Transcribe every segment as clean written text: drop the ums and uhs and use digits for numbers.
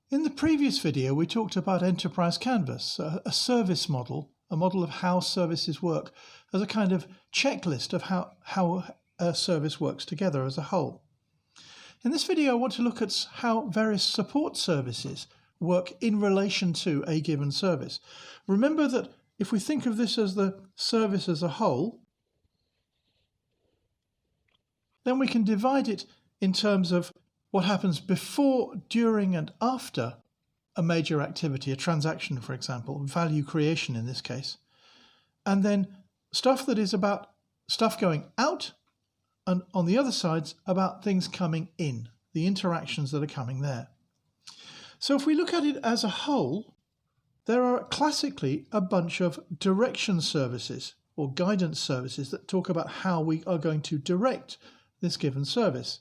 In the previous video, we talked about Enterprise Canvas, a service model, a model of how services work as a kind of checklist of how a service works together as a whole. In this video, I want to look at how various support services work in relation to a given service. Remember that if we think of this as the service as a whole, then we can divide it in terms of what happens before, during, and after a major activity, a transaction, for example, value creation in this case, and then stuff that is about stuff going out, and on the other sides, about things coming in, the interactions that are coming there. So if we look at it as a whole, there are classically a bunch of direction services or guidance services that talk about how we are going to direct this given service.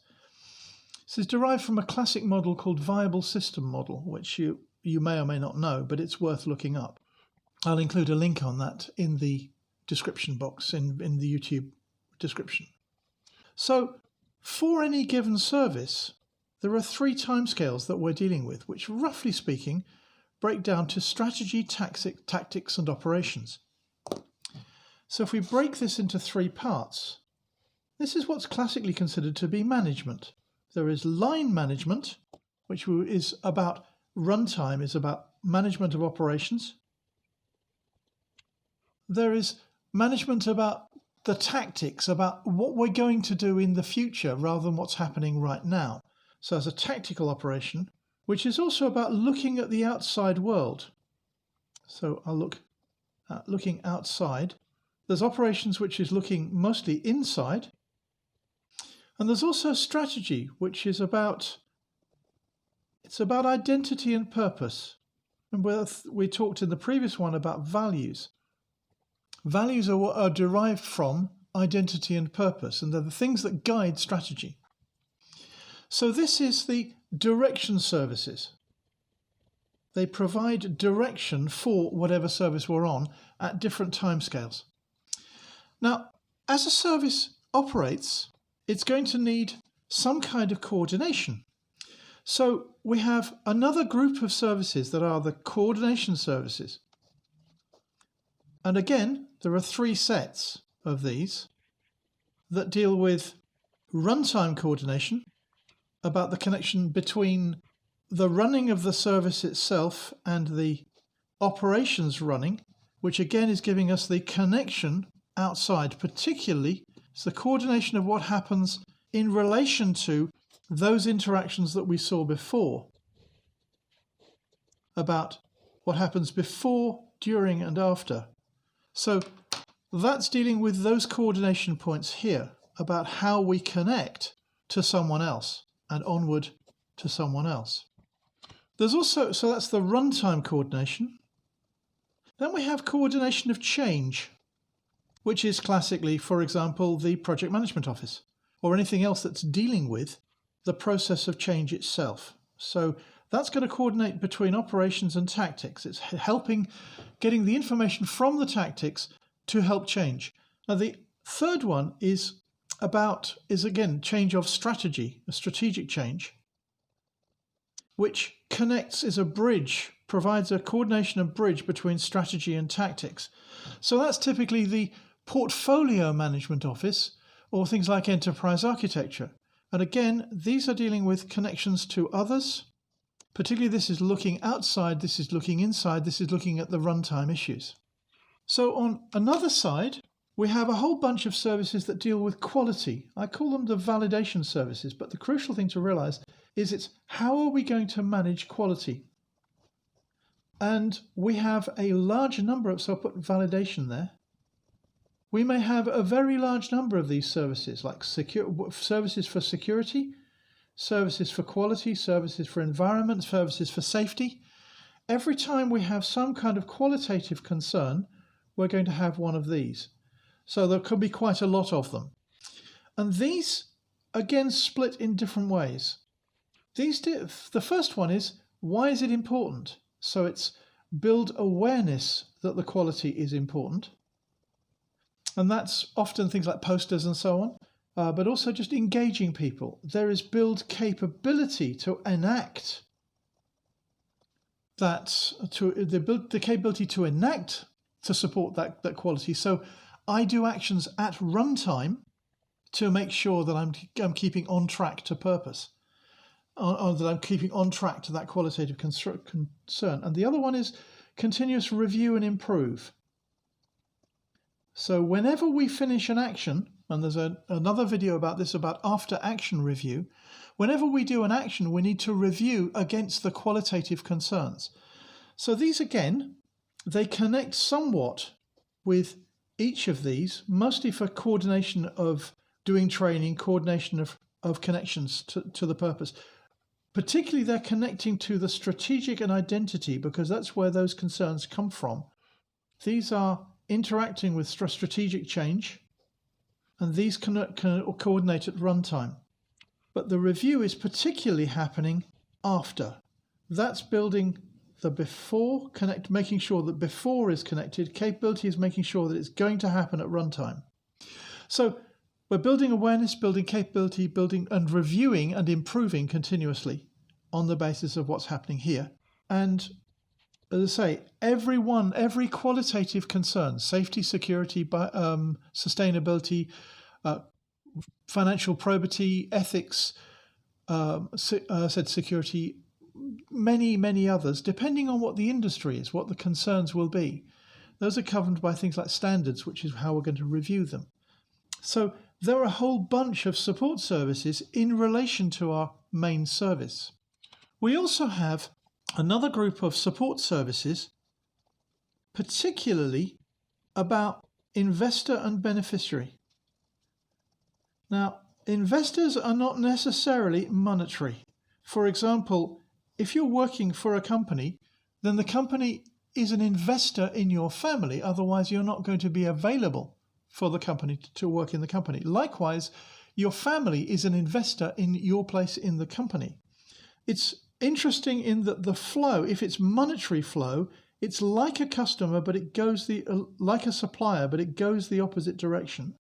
This is derived from a classic model called viable system model, which you may or may not know, but it's worth looking up. I'll include a link on that in the description box, in the YouTube description. So for any given service, there are three timescales that we're dealing with, which roughly speaking break down to strategy, tactics, and operations. So if we break this into three parts, this is what's classically considered to be management. There is line management, which is about runtime, is about management of operations. There is management about the tactics, about what we're going to do in the future rather than what's happening right now. So as a tactical operation, which is also about looking at the outside world. So I'll look at looking outside. There's operations which is looking mostly inside. And there's also strategy, which is about identity and purpose. And we talked in the previous one about values. Values are derived from identity and purpose, and they're the things that guide strategy. So this is the direction services. They provide direction for whatever service we're on at different timescales. Now, as a service operates, it's going to need some kind of coordination. So we have another group of services that are the coordination services. And again, there are three sets of these that deal with runtime coordination, about the connection between the running of the service itself and the operations running, which again is giving us the connection outside, particularly it's the coordination of what happens in relation to those interactions that we saw before, about what happens before, during, and after. So that's dealing with those coordination points here, about how we connect to someone else and onward to someone else. There's also, so that's the runtime coordination. Then we have coordination of change, which is classically, for example, the project management office or anything else that's dealing with the process of change itself. So that's going to coordinate between operations and tactics. It's helping getting the information from the tactics to help change. Now the third one is again change of strategy, a strategic change, which connects, is a bridge, provides a coordination and bridge between strategy and tactics. So that's typically the portfolio management office or things like enterprise architecture. And again, these are dealing with connections to others. Particularly this is looking outside, this is looking inside, this is looking at the runtime issues. So on another side, we have a whole bunch of services that deal with quality. I call them the validation services, but the crucial thing to realize is it's how are we going to manage quality? And we have a large number of, so I'll put validation there. We may have a very large number of these services, like services for security, services for quality, services for environment, services for safety. Every time we have some kind of qualitative concern, we're going to have one of these. So there could be quite a lot of them. And these, again, split in different ways. The first one is, why is it important? So it's build awareness that the quality is important. And that's often things like posters and so on, but also just engaging people. There is build capability to enact the capability to enact to support that quality. So I do actions at runtime to make sure that I'm keeping on track to purpose, or that I'm keeping on track to that qualitative concern. And the other one is continuous review and improve. So whenever we finish an action, and there's another video about this, about after action review, whenever we do an action, we need to review against the qualitative concerns. So these, again, they connect somewhat with each of these, mostly for coordination of doing training, coordination of connections to the purpose. Particularly, they're connecting to the strategic and identity, because that's where those concerns come from. These are interacting with strategic change, and these can coordinate at runtime. But the review is particularly happening after. That's building the before, making sure that before is connected. Capability is making sure that it's going to happen at runtime. So we're building awareness, building capability, building and reviewing and improving continuously on the basis of what's happening here. And as I say, every qualitative concern, safety, security, sustainability, financial probity, ethics, security, many others, depending on what the industry is, what the concerns will be. Those are covered by things like standards, which is how we're going to review them. So there are a whole bunch of support services in relation to our main service. We also have another group of support services, particularly about investor and beneficiary. Now, investors are not necessarily monetary. For example, if you're working for a company, then the company is an investor in your family. Otherwise, you're not going to be available for the company to work in the company. Likewise, your family is an investor in your place in the company. It's interesting in that the flow, if it's monetary flow, it's like a customer, but it goes like a supplier, but it goes the opposite direction.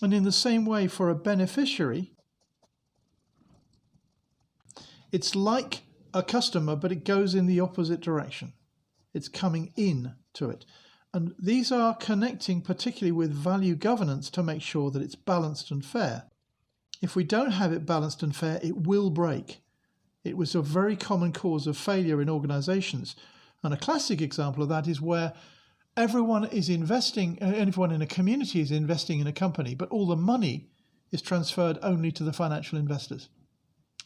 And in the same way for a beneficiary, it's like a customer, but it goes in the opposite direction. It's coming in to it. And these are connecting particularly with value governance to make sure that it's balanced and fair. If we don't have it balanced and fair, it will break. It was a very common cause of failure in organizations. And a classic example of that is where everyone is investing, everyone in a community is investing in a company, but all the money is transferred only to the financial investors.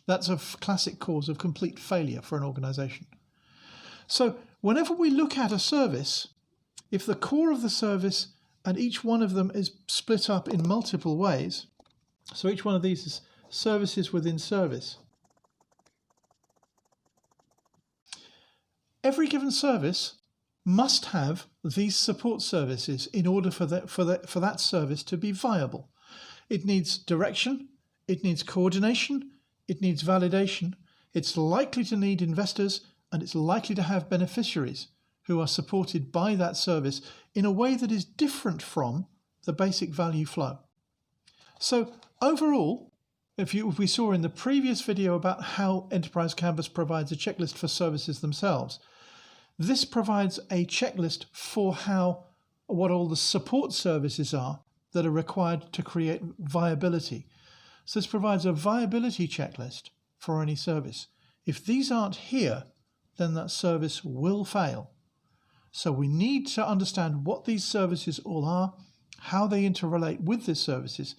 That's a classic cause of complete failure for an organization. So whenever we look at a service, if the core of the service and each one of them is split up in multiple ways, so each one of these is services within service. Every given service must have these support services in order for that service to be viable. It needs direction, it needs coordination, it needs validation, it's likely to need investors, and it's likely to have beneficiaries who are supported by that service in a way that is different from the basic value flow. So overall, if we saw in the previous video about how Enterprise Canvas provides a checklist for services themselves, this provides a checklist for what all the support services are that are required to create viability. So this provides a viability checklist for any service. If these aren't here, then that service will fail. So we need to understand what these services all are, how they interrelate with these services,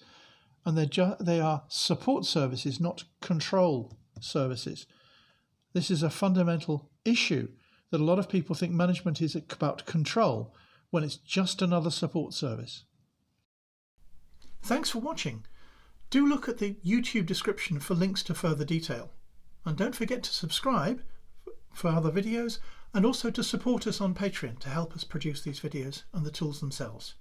and they are support services, not control services. This is a fundamental issue that a lot of people think management is about control when it's just another support service. Thanks for watching. Do look at the YouTube description for links to further detail. And don't forget to subscribe for other videos, and also to support us on Patreon to help us produce these videos and the tools themselves.